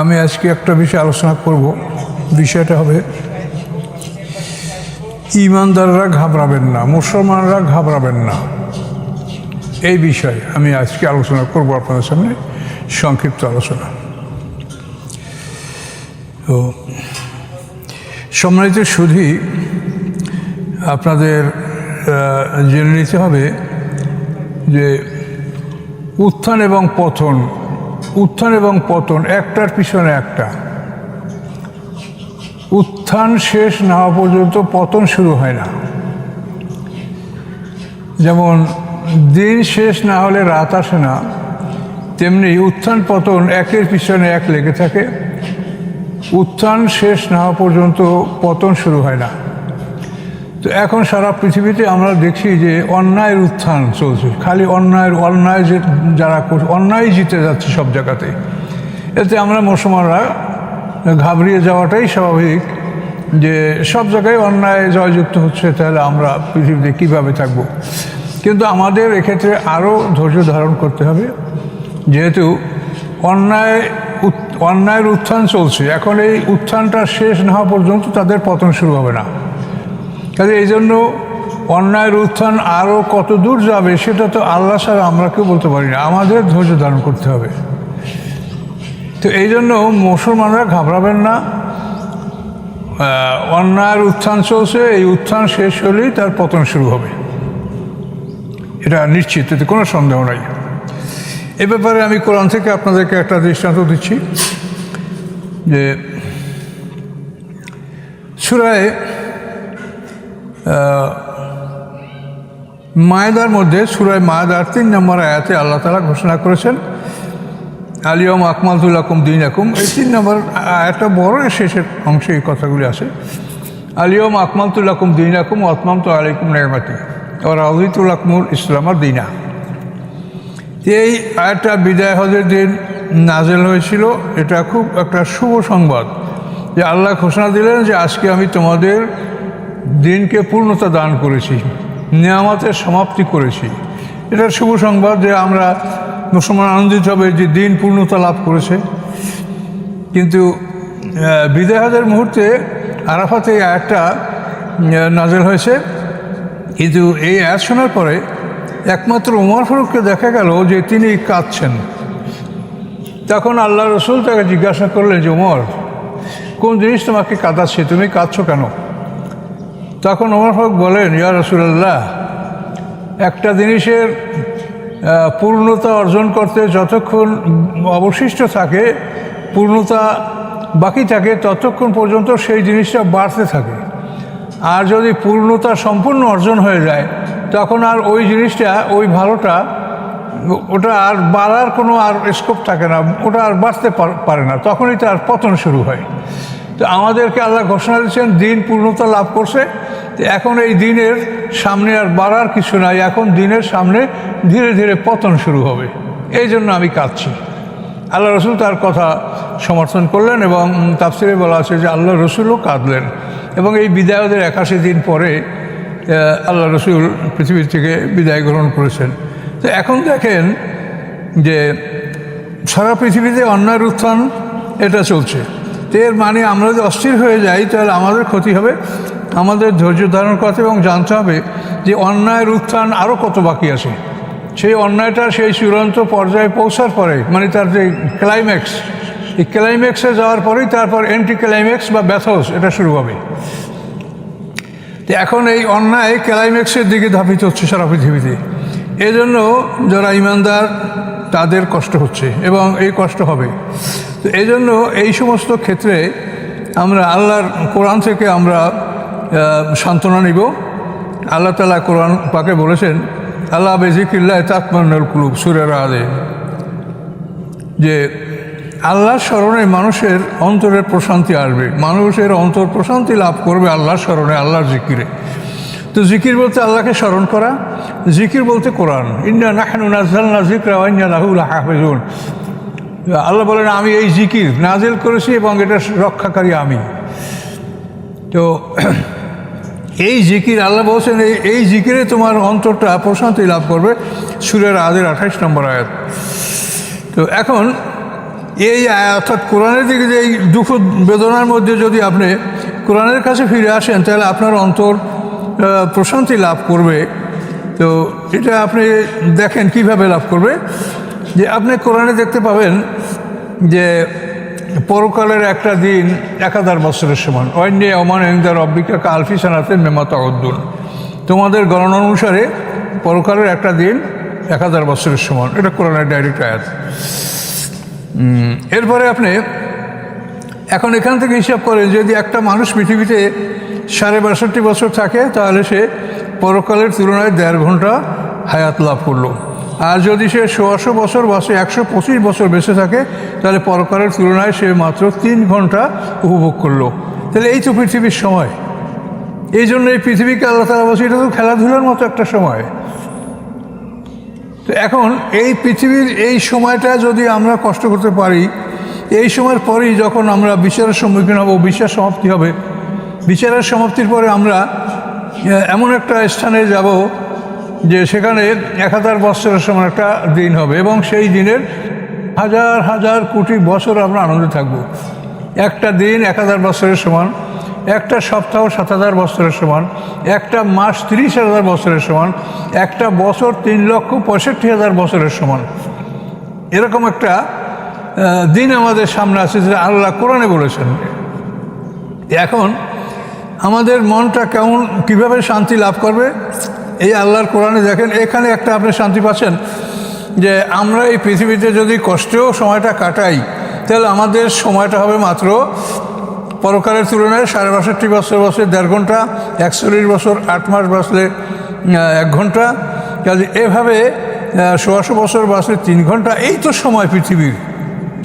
আমি আজকে একটা বিষয় আলোচনা করব। বিষয়টা হবে ইমানদাররা ঘাবড়াবেন না, মুসলমানরা ঘাবড়াবেন না। এই বিষয়ে আমি আজকে আলোচনা করব আপনাদের সামনে, সংক্ষিপ্ত আলোচনা। তো সম্মানিত সুধী, আপনাদের জেনে নিতে হবে যে উত্থান এবং পতন একটার পিছনে একটা। উত্থান শেষ না হওয়া পর্যন্ত পতন শুরু হয় না। যেমন দিন শেষ না হলে রাত আসে না, তেমনি উত্থান পতন একের পিছনে এক লেগে থাকে। উত্থান শেষ না হওয়া পর্যন্ত পতন শুরু হয় না। তো এখন সারা পৃথিবীতে আমরা দেখছি যে অন্যায়ের উত্থান চলছে, খালি অন্যায় যারা অন্যায় জিতে যাচ্ছে সব জায়গাতে। এতে আমরা মুসলমানরা ঘাবড়িয়ে যাওয়াটাই স্বাভাবিক, যে সব জায়গায় অন্যায় জয়যুক্ত হচ্ছে, তাহলে আমরা পৃথিবীতে কীভাবে থাকব। কিন্তু আমাদের এক্ষেত্রে আরও ধৈর্য ধারণ করতে হবে, যেহেতু অন্যায়ের উত্থান চলছে। এখন এই উত্থানটা শেষ না হওয়া পর্যন্ত তাদের পতন শুরু হবে না। কাজে এই জন্য অন্যায়ের উত্থান আরও কত দূর যাবে সেটা তো আল্লাহ ছাড়া আমরা কেউ বলতে পারি না। আমাদের ধৈর্য ধারণ করতে হবে। তো এই জন্য মুসলমানরা ঘাবড়াবেন না। অন্যায়ের উত্থান চলছে, এই উত্থান শেষ হলেই তার পতন শুরু হবে, এটা নিশ্চিত, এতে কোনো সন্দেহ নাই। এ ব্যাপারে আমি কোরআন থেকে আপনাদেরকে একটা দৃষ্টান্ত দিচ্ছি, যে সূরা মায়েদার মধ্যে, সূরা মায়েদার 3 নম্বর আয়াতে আল্লাহ তাআলা ঘোষণা করেছেন আল-ইয়াওমা আকমালতু লাকুম দীনাকুম। এই 3 নম্বর আয়াতটা বড়, শেষের অংশে এই কথাগুলি আছে। আল-ইয়াওমা আকমালতু লাকুম দীনাকুম ওয়া আতমামতু আলাইকুম নি'মাতি ওয়া রাদিতু লাকুমুল ইসলাম দীনা। এই আয়াতটা বিদায় হজের দিন নাজেল হয়েছিল। এটা খুব একটা শুভ সংবাদ, যে আল্লাহ ঘোষণা দিলেন যে আজকে আমি তোমাদের দিনকে পূর্ণতা দান করেছি, নিয়ামতের সমাপ্তি করেছি। এটা শুভ সংবাদ, যে আমরা মুসলমান আনন্দিত হবে যে দিন পূর্ণতা লাভ করেছে। কিন্তু বিদায় হজের মুহূর্তে আরাফাতে এই আয়াতটা নাজেল হয়েছে। কিন্তু এই আয়াত শোনার পরে একমাত্র ওমর ফারুককে দেখা গেল যে তিনি কাঁদছেন। তখন আল্লাহ রসুল তাকে জিজ্ঞাসা করলেন যে ওমর, কোন জিনিস তোমাকে কাঁদাচ্ছে, তুমি কাঁদছো কেন? তখন ওমর ফারুক বলেন, ইয়া রাসূলুল্লাহ, একটা জিনিসের পূর্ণতা অর্জন করতে যতক্ষণ অবশিষ্ট থাকে, পূর্ণতা বাকি থাকে, ততক্ষণ পর্যন্ত সেই জিনিসটা বাড়তে থাকে। আর যদি পূর্ণতা সম্পূর্ণ অর্জন হয়ে যায়, তখন আর ওই জিনিসটা, ওই ভালোটা, ওটা আর বাড়ার কোনো আর স্কোপ থাকে না, ওটা আর বাড়তে পারে না, তখনই তার পতন শুরু হয়। তো আমাদেরকে আল্লাহ ঘোষণা দিচ্ছেন দিন পূর্ণতা লাভ করছে, এখন এই দিনের সামনে আর বাড়ার কিছু নাই, এখন দিনের সামনে ধীরে ধীরে পতন শুরু হবে। এই জন্য আমি কাঁদছি। আল্লাহ রসুল তার কথা সমর্থন করলেন, এবং তাফসিরে বলা আছে যে আল্লাহ রসুলও কাঁদলেন। এবং এই বিদায়দের 81 দিন পরে আল্লাহ রসুল পৃথিবী থেকে বিদায় গ্রহণ করেছেন। তো এখন দেখেন যে সারা পৃথিবীতে অন্যায়ের উত্থান এটা চলছে। তো এর মানে আমরা যদি অস্থির হয়ে যাই, তাহলে আমাদের ক্ষতি হবে। আমাদের ধৈর্য ধারণ করতে এবং জানতে হবে যে অন্যায়ের উত্থান আরও কত বাকি আছে। সেই অন্যায়টা সেই চূড়ান্ত পর্যায়ে পৌঁছার পরে, মানে তার যে ক্লাইম্যাক্স, এই ক্লাইম্যাক্সে যাওয়ার পরেই তারপর এন্টি ক্লাইম্যাক্স বা ব্যাথস এটা শুরু হবে। তো এখন এই অন্যায় ক্লাইম্যাক্সের দিকে ধাবিত হচ্ছে সারা পৃথিবীতে। এজন্য যারা ইমানদার তাদের কষ্ট হচ্ছে, এবং এই কষ্ট হবে। তো এই জন্য এই সমস্ত ক্ষেত্রে আমরা আল্লাহর কোরআন থেকে আমরা সান্ত্বনা নিব। আল্লাহ তাআলা কোরআন পাকে বলেছেন, আল্লাহ বিযিকরিল্লাহ তাতমান্নুল কুলুব, সূরা রাদে, যে আল্লাহর স্মরণে মানুষের অন্তরের প্রশান্তি আসবে, মানুষের অন্তর প্রশান্তি লাভ করবে আল্লাহর স্মরণে, আল্লাহর জিকিরে। তো জিকির বলতে আল্লাহকে স্মরণ করা, জিকির বলতে কোরআন। ইন্না নাহনু নাযালনা যিকরা ওয়া ইন্না লাহু লাহাফিজুন। আল্লাহ বলেন, আমি এই জিকির নাজিল করেছি এবং এটা রক্ষাকারী আমি। তো এই জিকির, আল্লাহ বলছেন এই জিকিরে তোমার অন্তরটা প্রশান্তি লাভ করবে, সূরা রাদের 28 নম্বর আয়াত। তো এখন এই অর্থাৎ কোরআনের দিকে যে এই দুঃখ বেদনার মধ্যে যদি আপনি কোরআনের কাছে ফিরে আসেন, তাহলে আপনার অন্তর প্রশান্তি লাভ করবে। তো এটা আপনি দেখেন কিভাবে লাভ করবে, যে আপনি কোরআনে দেখতে পাবেন যে পরকালের একটা দিন 1000 বছরের সমান। অন্য অমান এংদার অব্বিকা কালফি সানাতের মেমাতা উদ্দুন, তোমাদের গণনা অনুসারে পরকালের একটা দিন 1000 বছরের সমান। এটা কোরআনের ডাইরেক্ট আয়াত। এরপরে আপনি এখন এখান থেকে হিসাব করেন, যদি একটা মানুষ পৃথিবীতে 62.5 বছর থাকে, তাহলে সে পরকালের তুলনায় 1.5 ঘন্টা হায়াত লাভ করলো। আর যদি সে 100 বছর বা 125 বছর বেঁচে থাকে, তাহলে পরকালের তুলনায় সে মাত্র 3 ঘন্টা উপভোগ করলো। তাহলে এই তো পৃথিবীর সময়। এই জন্য এই পৃথিবীকে আল্লাহ তাআলা বলছে এটা তো খেলাধুলার মতো একটা সময়। তো এখন এই পৃথিবীর এই সময়টা যদি আমরা কষ্ট করতে পারি, এই সময়ের পরেই যখন আমরা বিচারের সম্মুখীন হব, বিচার সমাপ্তি হবে, বিচারের সমাপ্তির পরে আমরা এমন একটা স্থানে যাব যে সেখানে 1000 বছরের সমান একটা দিন হবে, এবং সেই দিনের হাজার হাজার কোটি বছর আমরা আনন্দে থাকব। একটা দিন 1000 বছরের সমান, একটা সপ্তাহ 7000 বছরের সমান, একটা মাস 30,000 বছরের সমান, একটা বছর 3,65,000 বছরের সমান। এরকম একটা দিন আমাদের সামনে আছে, যেটা আল্লাহ কোরআনে বলেছেন। এখন আমাদের মনটা কেমন, কিভাবে শান্তি লাভ করবে, এই আল্লাহর কোরআনে দেখেন। এখানে একটা আপনি শান্তি পাচ্ছেন যে আমরা এই পৃথিবীতে যদি কষ্টেও সময়টা কাটাই, তাহলে আমাদের সময়টা হবে মাত্র পরকালের তুলনায় 62 বছর বছর 1.5 ঘন্টা, 41 বছর 8 মাস বাঁচলে 1 ঘন্টা, কাজে এভাবে 100 বছর বাঁচলে 3 ঘন্টা। এই তো সময়, পৃথিবীর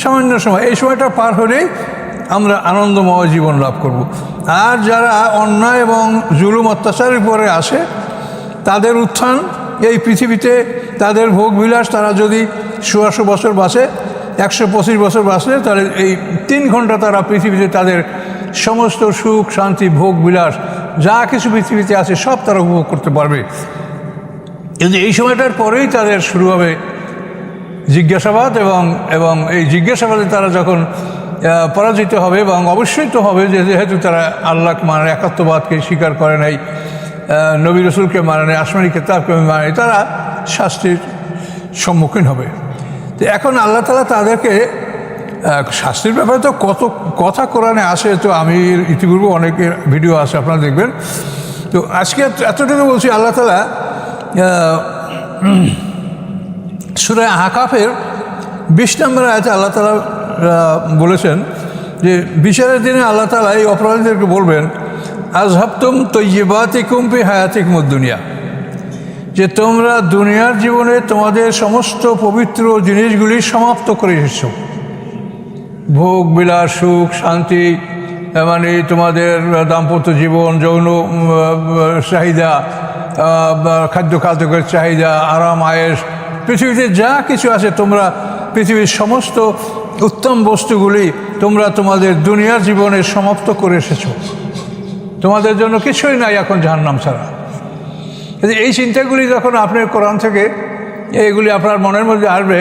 সামান্য সময়। এই সময়টা পার হলেই আমরা আনন্দময় জীবন লাভ করব। আর যারা অন্যায় এবং জুলুম অত্যাচারের উপরে আসে, তাদের উত্থান এই পৃথিবীতে, তাদের ভোগ বিলাস, তারা যদি 100 বছর বাঁচে, 125 বছর বাঁচলে, তাহলে এই 3 ঘন্টা তারা পৃথিবীতে তাদের সমস্ত সুখ শান্তি ভোগ বিলাস যা কিছু পৃথিবীতে আছে সব তারা উপভোগ করতে পারবে। কিন্তু এই সময়টার পরেই তাদের শুরু হবে জিজ্ঞাসাবাদ, এবং এই জিজ্ঞাসাবাদে তারা যখন পরাজিত হবে, এবং অবশ্যই তো হবে যে যেহেতু তারা আল্লাহকে মানে একাত্মবাদকে স্বীকার করে নাই, নবী রসুলকে মানে নাই, আসমানি কিতাবকে মানে, তারা শাস্তির সম্মুখীন হবে। তো এখন আল্লাহ তাআলা তাদেরকে শাস্তির ব্যাপারে তো কত কথা কোরআনে আসে, তো আমি ইতিপূর্বে অনেকের ভিডিও আছে, আপনারা দেখবেন। তো আজকে এতটুকু বলছি, আল্লাহ তাআলা সূরা আহকাফের 20 নম্বর আয়াতে আল্লাহ তাআলা বলেছেন যে বিচারের দিনে আল্লাহ তাআলা এই অপরাধীদেরকে বলবেন, আযহাবতুম তাইয়্যিবাতিকুম ফি হায়াতিকুমুদ দুনিয়া, যে তোমরা দুনিয়ার জীবনে তোমাদের সমস্ত পবিত্র জিনিসগুলি সমাপ্ত করে এসেছো। ভোগ বিলাস সুখ শান্তি, মানে তোমাদের দাম্পত্য জীবন, যৌন চাহিদা, খাদ্যের চাহিদা, আরাম আয়েশ, পৃথিবীতে যা কিছু আছে, তোমরা পৃথিবীর সমস্ত উত্তম বস্তুগুলি তোমরা তোমাদের দুনিয়ার জীবনে সমাপ্ত করে এসেছো। তোমাদের জন্য কিছুই নাই এখন জাহান্নাম ছাড়া। এই চিন্তাগুলি যখন আপনি কোরআন থেকে এইগুলি আপনার মনের মধ্যে আসবে,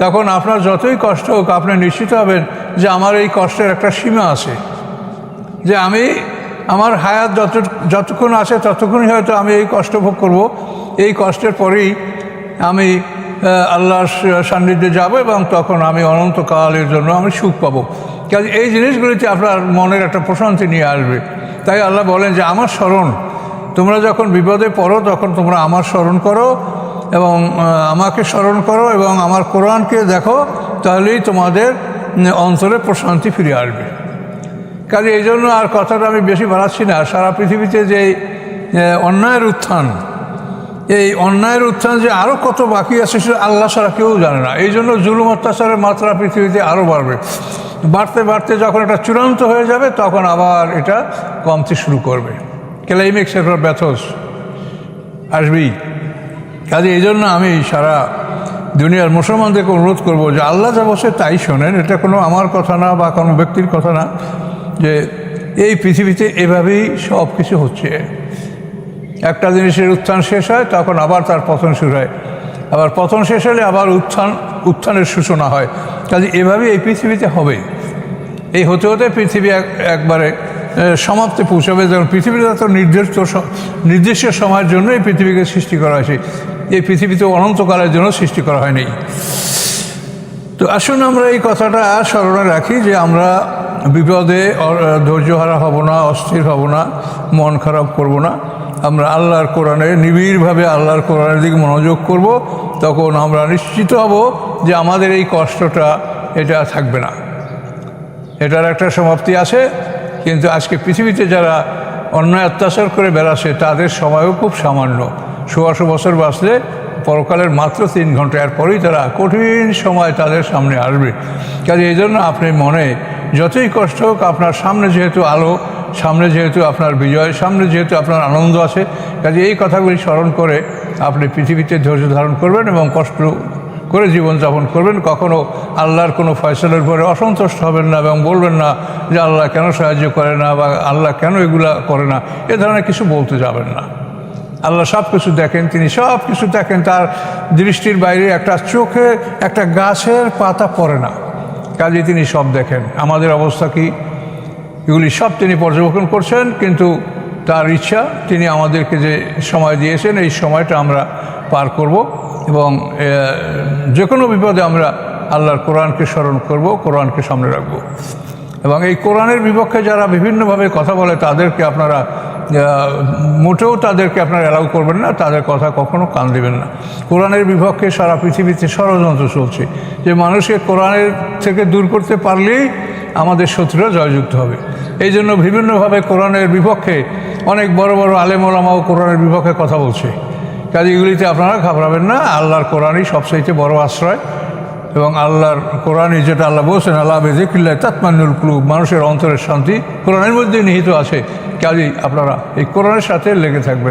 তখন আপনার যতই কষ্ট হোক, আপনি নিশ্চিত হবেন যে আমার এই কষ্টের একটা সীমা আছে, যে আমি আমার হায়াত যতক্ষণ আছে ততক্ষণই হয়তো আমি এই কষ্ট ভোগ করব। এই কষ্টের পরেই আমি আল্লাহর সান্নিধ্যে যাব, এবং তখন আমি অনন্তকালের জন্য আমি সুখ পাবো। কাজে এই জিনিসগুলিতে আপনার মনের একটা প্রশান্তি নিয়ে আসবে। তাই আল্লাহ বলেন যে আমার স্মরণ, তোমরা যখন বিপদে পড়ো তখন তোমরা আমার স্মরণ করো, এবং আমাকে স্মরণ করো, এবং আমার কোরআনকে দেখো, তাহলেই তোমাদের অন্তরে প্রশান্তি ফিরে আসবে। কাজে এই জন্য আর কথাটা আমি বেশি বাড়াচ্ছি না। সারা পৃথিবীতে যে অন্যায়ের উত্থান, এই অন্যায়ের উত্থান যে আরও কত বাকি আছে সেটা আল্লাহ ছাড়া কেউ জানে না। এই জন্য জুলুম অত্যাচারের মাত্রা পৃথিবীতে আরও বাড়বে। বাড়তে বাড়তে যখন এটা চূড়ান্ত হয়ে যাবে, তখন আবার এটা কমতে শুরু করবে। ক্লাইম্যাক্সের পর ব্যথস আসবেই। কাজে এই জন্য আমি সারা দুনিয়ার মুসলমানদেরকে অনুরোধ করব যে আল্লাহ যা বসে তাই শোনেন। এটা কোনো আমার কথা না বা কোনো ব্যক্তির কথা না, যে এই পৃথিবীতে এভাবেই সব কিছু হচ্ছে। একটা জিনিসের উত্থান শেষ হয়, তখন আবার তার পতন শুরু হয়, আবার পতন শেষ হলে আবার উত্থানের সূচনা হয়। কাজে এভাবে এই পৃথিবীতে হবে। এই হতে হতে পৃথিবী একবারে সমাপ্তে পৌঁছাবে। যেমন পৃথিবীটা তো নির্দিষ্ট সময়ের জন্য এই পৃথিবীকে সৃষ্টি করা হয়েছে, এই পৃথিবী তো অনন্তকালের জন্য সৃষ্টি করা হয়নি। তো আসুন আমরা এই কথাটা স্মরণে রাখি যে আমরা বিপদে ধৈর্যহারা হব না, অস্থির হব না, মন খারাপ করব না। আমরা আল্লাহর কোরআনে নিবিড়ভাবে আল্লাহর কোরআনের দিকে মনোযোগ করব, তখন আমরা নিশ্চিত হব যে আমাদের এই কষ্টটা এটা থাকবে না, এটার একটা সমাপ্তি আছে। কিন্তু আজকে পৃথিবীতে যারা অন্যায় অত্যাচার করে বেড়াচ্ছে তাদের সময়ও খুব সামান্য, 100 বছর বাঁচলে পরকালের মাত্র 3 ঘন্টা, এরপরেই তারা কঠিন সময় তাদের সামনে আসবে। কাজে এই জন্য আপনি মনে যতই কষ্ট হোক, আপনার সামনে যেহেতু আলো, সামনে যেহেতু আপনার বিজয়, সামনে যেহেতু আপনার আনন্দ আছে, কাজে এই কথাগুলি স্মরণ করে আপনি পৃথিবীতে ধৈর্য ধারণ করবেন এবং কষ্ট করে জীবনযাপন করবেন। কখনও আল্লাহর কোনো ফয়সালার পরে অসন্তুষ্ট হবেন না এবং বলবেন না যে আল্লাহ কেন সাহায্য করে না বা আল্লাহ কেন এগুলা করে না, এ ধরনের কিছু বলতে যাবেন না। আল্লাহ সব কিছু দেখেন, তিনি সব কিছু দেখেন, তার দৃষ্টির বাইরে একটা চোখে একটা গাছের পাতা পড়ে না, কাজে তিনি সব দেখেন। আমাদের অবস্থা কি, এগুলি সব তিনি পর্যবেক্ষণ করছেন, কিন্তু তার ইচ্ছা তিনি আমাদেরকে যে সময় দিয়েছেন এই সময়টা আমরা পার করব এবং যে কোনো বিপদে আমরা আল্লাহর কোরআনকে স্মরণ করব, কোরআনকে সামনে রাখব। এবং এই কোরআনের বিপক্ষে যারা বিভিন্নভাবে কথা বলে তাদেরকে আপনারা মোটেও তাদেরকে আপনারা অ্যালাউ করবেন না, তাদের কথা কখনো কান দেবেন না। কোরআনের বিপক্ষে সারা পৃথিবীতে ষড়যন্ত্র চলছে যে মানুষকে কোরআনের থেকে দূর করতে পারলেই আমাদের শত্রুরা জয়যুক্ত হবে। এই জন্য বিভিন্নভাবে কোরআনের বিপক্ষে অনেক বড় বড় আলেম ওলামাও কোরআনের বিপক্ষে কথা বলছে। কাজে এগুলিতে আপনারা ঘাবড়াবেন না, আল্লাহর কোরআনই সবচাইতে বড় আশ্রয়। এবং আল্লাহর কোরআনই যেটা আল্লাহ বলছেন, আল্লাহ বিযিকরিল্লাহি তাতমাইন্নুল কুলুব, মানুষের অন্তরের শান্তি কোরআনের মধ্যে নিহিত আছে। কাজেই আপনারা এই কোরআনের সাথে লেগে থাকবেন।